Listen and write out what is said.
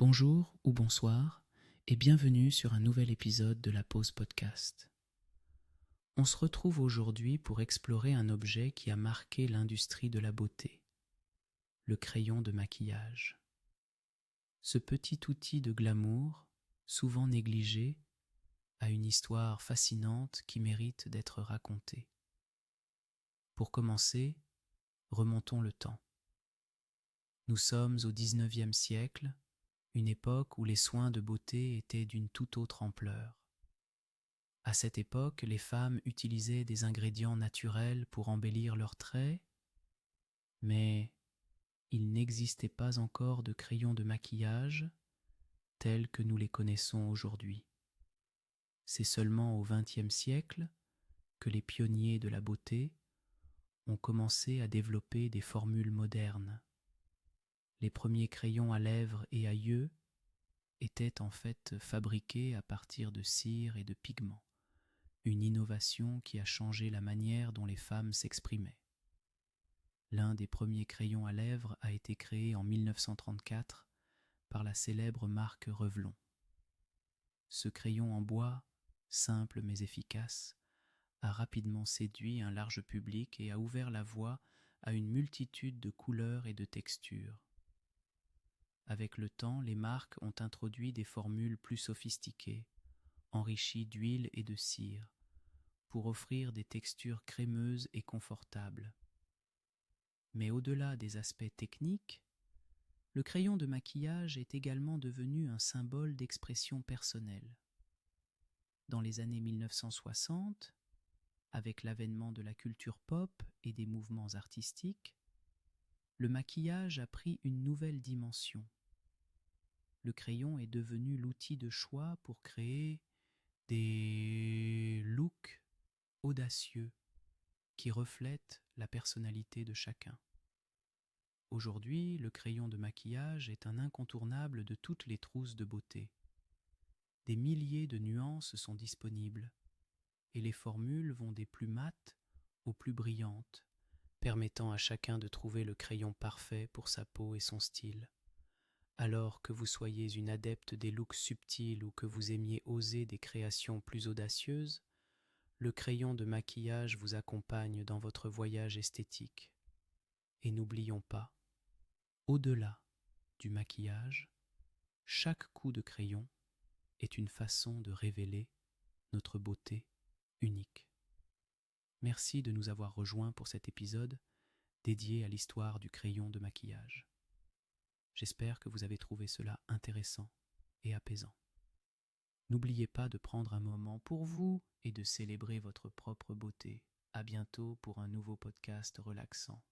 Bonjour ou bonsoir et bienvenue sur un nouvel épisode de la Pause Podcast. On se retrouve aujourd'hui pour explorer un objet qui a marqué l'industrie de la beauté, le crayon de maquillage. Ce petit outil de glamour, souvent négligé, a une histoire fascinante qui mérite d'être racontée. Pour commencer, remontons le temps. Nous sommes au XIXe siècle, une époque où les soins de beauté étaient d'une toute autre ampleur. À cette époque, les femmes utilisaient des ingrédients naturels pour embellir leurs traits, mais il n'existait pas encore de crayons de maquillage tels que nous les connaissons aujourd'hui. C'est seulement au XXe siècle que les pionniers de la beauté ont commencé à développer des formules modernes. Les premiers crayons à lèvres et à yeux étaient en fait fabriqués à partir de cire et de pigments, une innovation qui a changé la manière dont les femmes s'exprimaient. L'un des premiers crayons à lèvres a été créé en 1934 par la célèbre marque Revlon. Ce crayon en bois, simple mais efficace, a rapidement séduit un large public et a ouvert la voie à une multitude de couleurs et de textures. Avec le temps, les marques ont introduit des formules plus sophistiquées, enrichies d'huile et de cire, pour offrir des textures crémeuses et confortables. Mais au-delà des aspects techniques, le crayon de maquillage est également devenu un symbole d'expression personnelle. Dans les années 1960, avec l'avènement de la culture pop et des mouvements artistiques, le maquillage a pris une nouvelle dimension. Le crayon est devenu l'outil de choix pour créer des looks audacieux qui reflètent la personnalité de chacun. Aujourd'hui, le crayon de maquillage est un incontournable de toutes les trousses de beauté. Des milliers de nuances sont disponibles et les formules vont des plus mates aux plus brillantes, permettant à chacun de trouver le crayon parfait pour sa peau et son style. Alors que vous soyez une adepte des looks subtils ou que vous aimiez oser des créations plus audacieuses, le crayon de maquillage vous accompagne dans votre voyage esthétique. Et n'oublions pas, au-delà du maquillage, chaque coup de crayon est une façon de révéler notre beauté unique. Merci de nous avoir rejoints pour cet épisode dédié à l'histoire du crayon de maquillage. J'espère que vous avez trouvé cela intéressant et apaisant. N'oubliez pas de prendre un moment pour vous et de célébrer votre propre beauté. À bientôt pour un nouveau podcast relaxant.